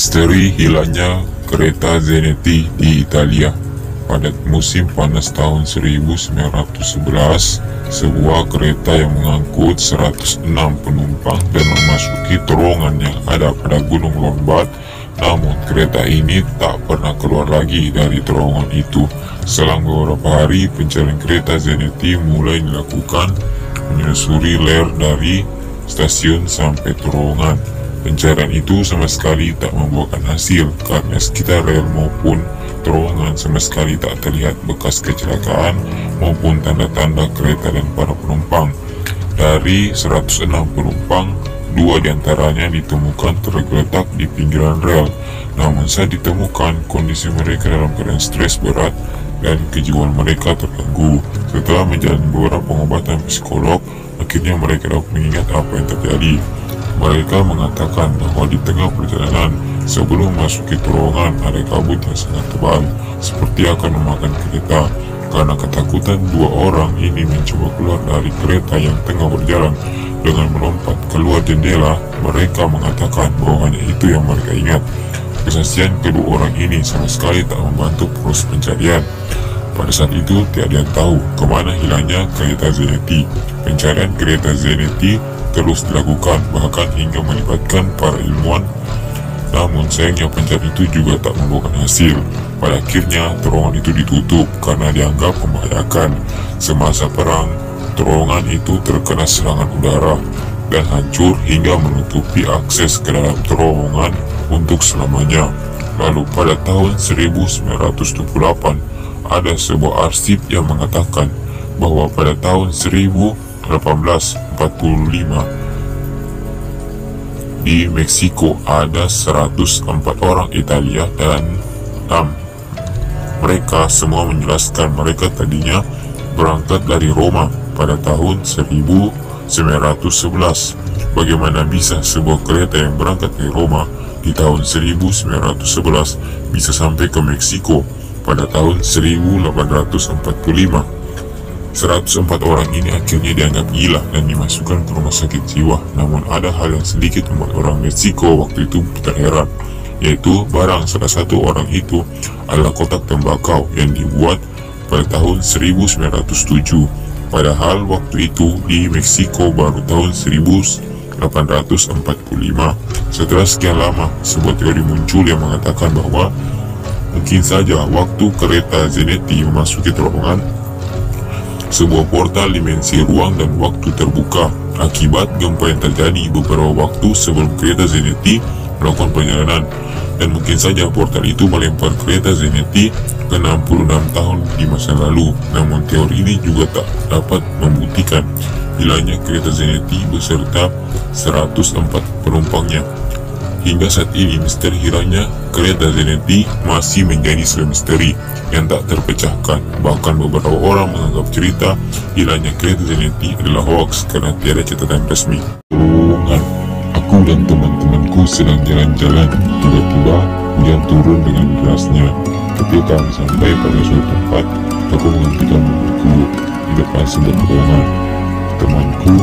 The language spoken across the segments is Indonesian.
Misteri hilangnya kereta Zenetti di Italia. Pada musim panas tahun 1911, sebuah kereta yang mengangkut 106 penumpang dan memasuki terowongan yang ada pada Gunung Lombat. Namun kereta ini tak pernah keluar lagi dari terowongan itu. Selang beberapa hari, pencarian kereta Zenetti mulai dilakukan, menyusuri ler dari stasiun sampai terowongan. Pencarian itu sama sekali tak membuahkan hasil karena sekitar rel maupun terowongan sama sekali tak terlihat bekas kecelakaan maupun tanda-tanda kereta dan para penumpang. Dari 106 penumpang, 2 diantaranya ditemukan tergeletak di pinggiran rel. Namun saat ditemukan, kondisi mereka dalam keadaan stres berat dan kejiwaan mereka terganggu. Setelah menjalani beberapa pengobatan psikolog, akhirnya mereka dapat mengingat apa yang terjadi. Mereka mengatakan bahwa di tengah perjalanan sebelum memasuki terowongan ada kabut yang sangat tebal, seperti akan memakan kereta. Karena ketakutan, 2 orang ini mencoba keluar dari kereta yang tengah berjalan. Dengan melompat keluar jendela, mereka mengatakan bahwa hanya itu yang mereka ingat. Kesaksian kedua orang ini sama sekali tak membantu proses pencarian. Pada saat itu tiada yang tahu kemana hilangnya kereta Zenetti. Pencarian kereta Zenetti terus dilakukan, bahkan hingga melibatkan para ilmuwan. Namun sayangnya pencarian itu juga tak membuahkan hasil. Pada akhirnya terowongan itu ditutup karena dianggap membahayakan. Semasa perang, terowongan itu terkena serangan udara dan hancur hingga menutupi akses ke dalam terowongan untuk selamanya. Lalu pada tahun 1928 ada sebuah arsip yang mengatakan bahwa pada tahun 1845 di Meksiko ada 104 orang Italia dan mereka semua menjelaskan mereka tadinya berangkat dari Roma pada tahun 1911. Bagaimana bisa sebuah kereta yang berangkat dari Roma di tahun 1911 bisa sampai ke Meksiko pada tahun 1845? 104 orang ini akhirnya dianggap gila dan dimasukkan ke rumah sakit jiwa. Namun ada hal yang sedikit membuat orang Meksiko waktu itu terheran, yaitu barang salah satu orang itu adalah kotak tembakau yang dibuat pada tahun 1907. Padahal waktu itu di Meksiko baru tahun 1845. Setelah sekian lama, sebuah teori muncul yang mengatakan bahwa mungkin saja waktu kereta Zenetti memasuki terowongan, sebuah portal dimensi ruang dan waktu terbuka akibat gempa yang terjadi beberapa waktu sebelum kereta Zenetti melakukan perjalanan, dan mungkin saja portal itu melempar kereta Zenetti ke 66 tahun di masa lalu. Namun teori ini juga tak dapat membuktikan hilangnya kereta Zenetti beserta 104 penumpangnya. Hingga saat ini, misteri hilangnya kereta Zenetti masih menjadi sebuah misteri yang tak terpecahkan. Bahkan beberapa orang menganggap cerita hilangnya kereta Zenetti adalah hoax karena tiada catatan resmi. Terowongan. Aku dan teman-temanku sedang jalan-jalan. Tiba-tiba hujan turun dengan derasnya. Ketika kami sampai pada suatu tempat, aku menghentikan mobilku di depan sebuah terowongan. Temanku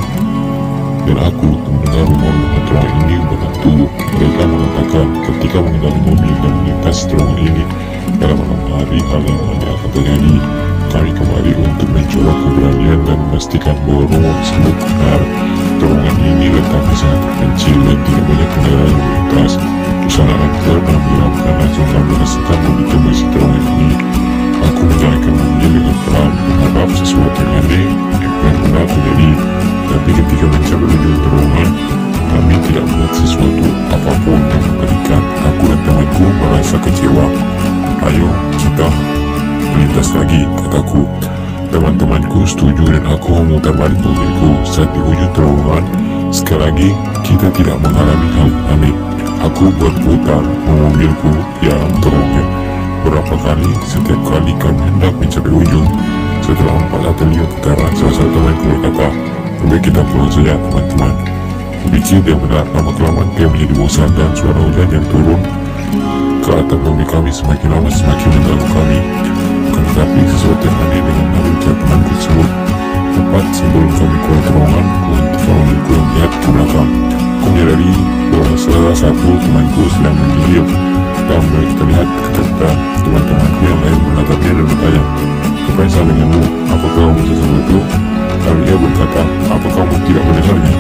dan aku mendengar rumor bahwa terowongan ini berhantu. Mereka mengatakan ketika mengendari mobil dan melintas terowongan ini pada malam hari, hal yang aneh akan terjadi. Kami kembali untuk mencoba keberanian dan memastikan bahwa rumor tersebut benar. Terowongan ini letaknya sangat terpencil dan tidak banyak kendaraan yang melintas. Usaha anchor pernah menyeramkan langsung kami merasakan begitu mengisi terowongan ini. Aku menjalankan mobil dengan pelan, berharap sesuatu yang aneh yang benar-benar terjadi. Tapi ketika mencapai ujung terowongan, kami tidak melihat sesuatu apapun yang mengerikan. Aku dan temanku merasa kecewa. Ayo kita melintas lagi, kataku. Teman-temanku setuju dan aku memutar balik mobilku. Saat di ujung terowongan, sekali lagi kita tidak mengalami hal aneh. Aku berputar mobilku di dalam terowongan berapa kali. Setiap kali kami hendak mencapai ujung, setelah 4 atau 5 putaran, salah satu temanku berkata, "Lebih kita pulang saja, teman-teman." Kupikir dia benar. Lama-kelamaan kami menjadi bosan dan suara hujan yang turun ke atap mobil kami semakin lama semakin mengganggu kami. Tetapi sesuatu yang aneh dengan lalu teman tersebut. Tepat sebelum kami keluar terowongan, ku hentikan mobilku dan melihat ke belakang. Aku menyadari bahwa salah satu temanku sedang menggigil teman-temanku yang lain menatapnya dan bertanya, "Apa yang salah denganmu? Apakah kamu sesuatu?" Lalu ia berkata, "Apa kamu tidak mendengarnya?"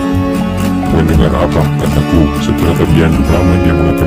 "Mendengar apa?" kataku. Setelah terdiam lama dia mengatakan,